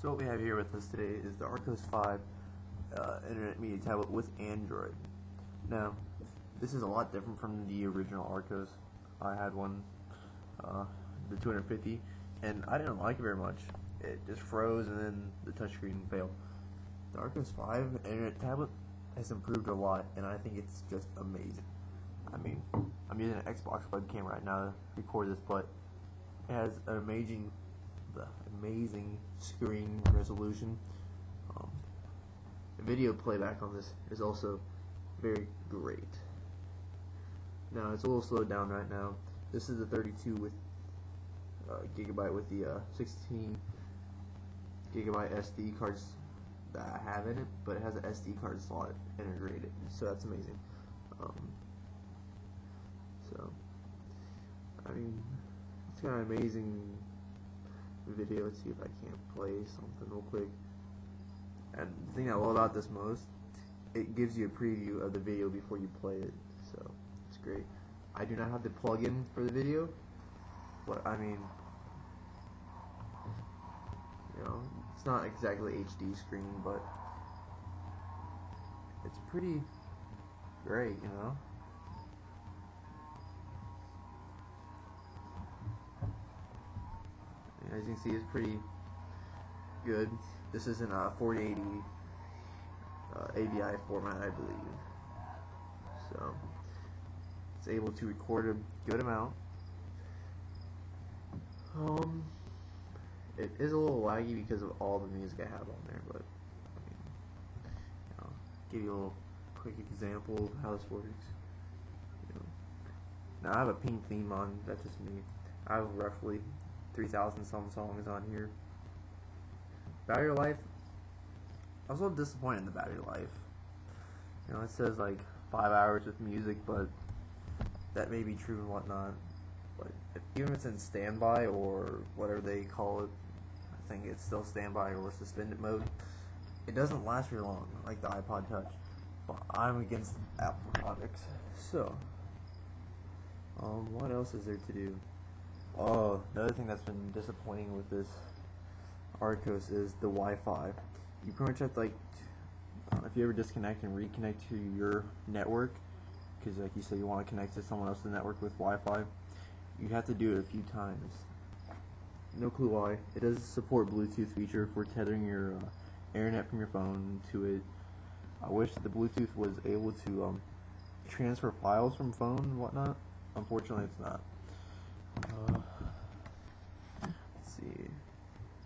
So what we have here with us today is the Archos 5 Internet Media Tablet with Android. Now, this is a lot different from the original Archos. I had one, the 250, and I didn't like it very much. It just froze and then the touchscreen failed. The Archos 5 Internet Tablet has improved a lot, and I think it's just amazing. I mean, I'm using an Xbox webcam right now to record this, but it has an amazing screen resolution. The video playback on this is also very great. Now it's a little slowed down right now. This is the 32 with gigabyte with the 16 gigabyte SD cards that I have in it, but it has an SD card slot integrated, so that's amazing. So I mean, it's got an amazing video. Let's see if I can't play something real quick. And the thing I love about this most, it gives you a preview of the video before you play it, so it's great. I do not have the plug-in for the video, but I mean, you know, it's not exactly HD screen, but it's pretty great, you know. As you can see, it's pretty good. This is in a 4080 AVI format, I believe. So it's able to record a good amount. It is a little laggy because of all the music I have on there, but I mean, I'll give you a little quick example of how this works. Now I have a pink theme on. That's just me. I have roughly 3,000 some songs on here. Battery life, I was a little disappointed in the battery life. You know, it says like 5 hours with music, but that may be true and whatnot. But even if it's in standby or whatever they call it, I think it's still standby or suspended mode, it doesn't last very long, like the iPod Touch. But I'm against Apple products. So, what else is there to do? Oh, the other thing that's been disappointing with this Archos is the Wi-Fi. You pretty much have to, like, if you ever disconnect and reconnect to your network, because like you say you want to connect to someone else's network with Wi-Fi, you have to do it a few times. No clue why. It does support Bluetooth feature for tethering your internet from your phone to it. I wish the Bluetooth was able to transfer files from phone and whatnot. Unfortunately, it's not. Let's see.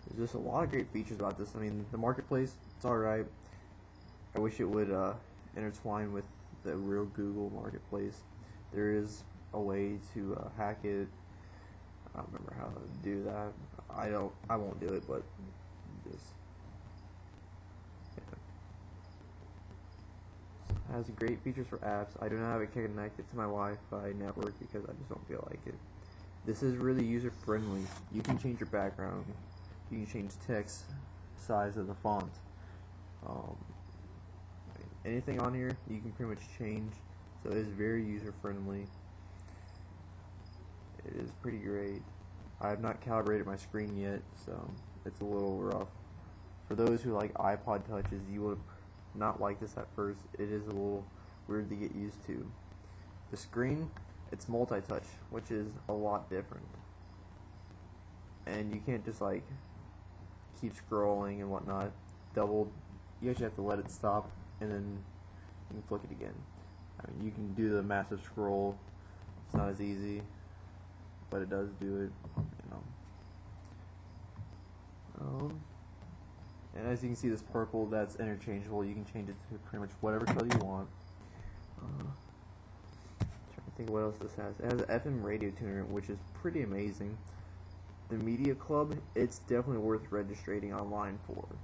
There's just a lot of great features about this. I mean, the marketplace, it's alright. I wish it would intertwine with the real Google marketplace. There is a way to hack it. I don't remember how to do that. I won't do it, but just yeah. It has great features for apps. I do not have it connected to my Wi-Fi network because I just don't feel like it. This is really user friendly. You can change your background. You can change text size of the font. Anything on here you can pretty much change. So it is very user friendly. It is pretty great. I have not calibrated my screen yet, so it's a little rough. For those who like iPod Touches, you would not like this at first. It is a little weird to get used to. The screen, it's multi-touch, which is a lot different. And you can't just like keep scrolling and whatnot. You actually have to let it stop and then you can flick it again. I mean, you can do the massive scroll. It's not as easy, but it does do it, you know. And as you can see, this purple, that's interchangeable. You can change it to pretty much whatever color you want. Trying to think what else this has. It has an FM radio tuner, which is pretty amazing. The Media Club, it's definitely worth registering online for.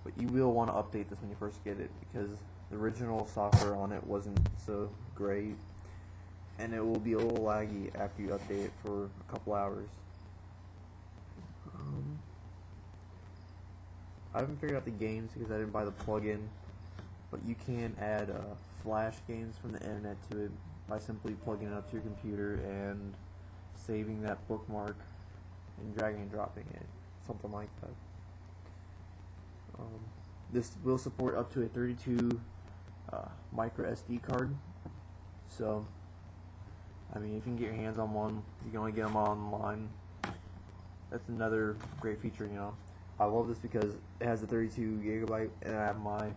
But you will want to update this when you first get it, because the original software on it wasn't so great, and it will be a little laggy after you update it for a couple hours. I haven't figured out the games because I didn't buy the plug-in, but you can add Flash games from the internet to it by simply plugging it up to your computer and saving that bookmark and dragging and dropping it, something like that. This will support up to a 32 micro SD card. So, I mean, if you can get your hands on one, you can only get them online. That's another great feature, you know. I love this because it has a 32 gigabyte, and I have my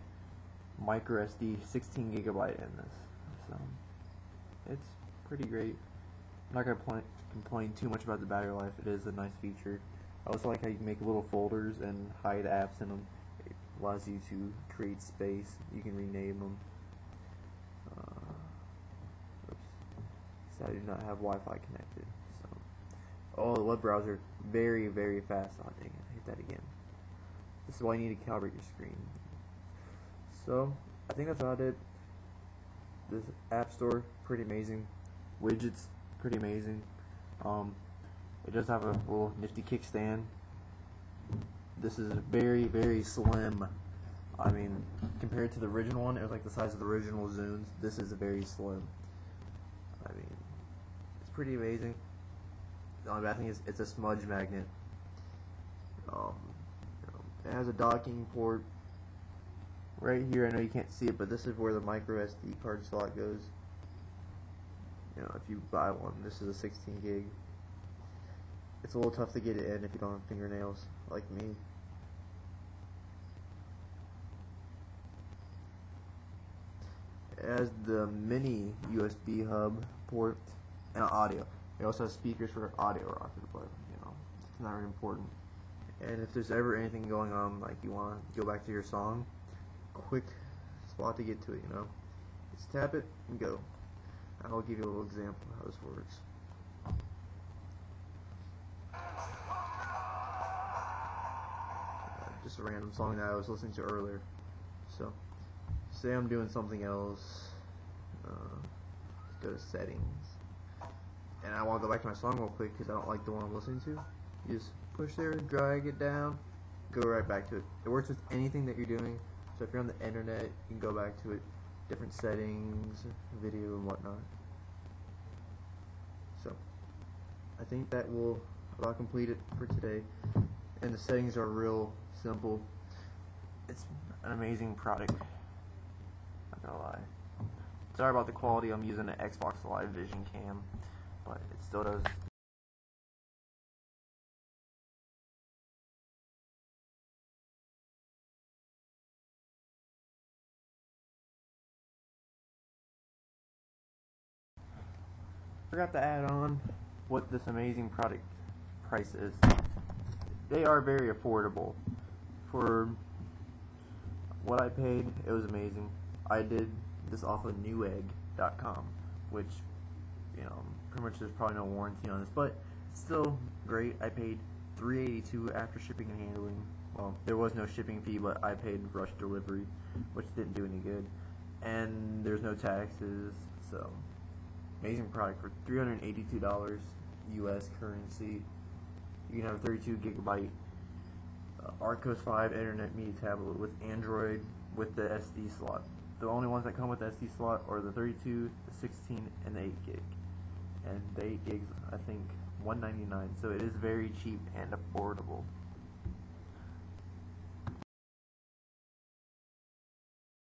micro SD 16 gigabyte in this. So, it's pretty great. I'm not gonna complain too much about the battery life. It is a nice feature. I also like how you can make little folders and hide apps in them. It allows you to create space. You can rename them. Oops. So I do not have Wi-Fi connected. So, oh, the web browser, very, very fast. Oh, dang it, I hit that again. This is why you need to calibrate your screen. So, I think that's about it. This app store, pretty amazing. Widgets, pretty amazing. It does have a little nifty kickstand. This is very, very slim. I mean, compared to the original one, it was like the size of the original Zunes. This is very slim. I mean, it's pretty amazing. The only bad thing is it's a smudge magnet. It has a docking port right here. I know you can't see it, but this is where the micro SD card slot goes. You know, if you buy one, this is a 16 gig. It's a little tough to get it in if you don't have fingernails like me. It has the mini USB hub port and audio. It also has speakers for audio rocker, but you know, it's not very important. And if there's ever anything going on, like you want to go back to your song, quick spot to get to it, you know. Just tap it and go. I'll give you a little example of how this works. Just a random song that I was listening to earlier. So, say I'm doing something else. Let's go to settings. And I want to go back to my song real quick because I don't like the one I'm listening to. You just push there, drag it down, go right back to it. It works with anything that you're doing. So if you're on the internet, you can go back to it. Different settings, video and whatnot. So, I think that will about complete it for today. And the settings are real simple. It's an amazing product. Not gonna lie. Sorry about the quality. I'm using an Xbox Live Vision cam, but it still does. Forgot to add on what this amazing product price is. They are very affordable. For what I paid, it was amazing. I did this off of newegg.com, which, you know, pretty much there's probably no warranty on this, but it's still great. I paid $382 after shipping and handling. Well, there was no shipping fee, but I paid rush delivery, which didn't do any good. And there's no taxes, so amazing product for $382 US currency. You can have a 32 gigabyte Archos 5 Internet Media tablet with Android with the SD slot. The only ones that come with the SD slot are the 32, the 16, and the 8 gig. And the 8 gigs, I think, $199. So it is very cheap and affordable.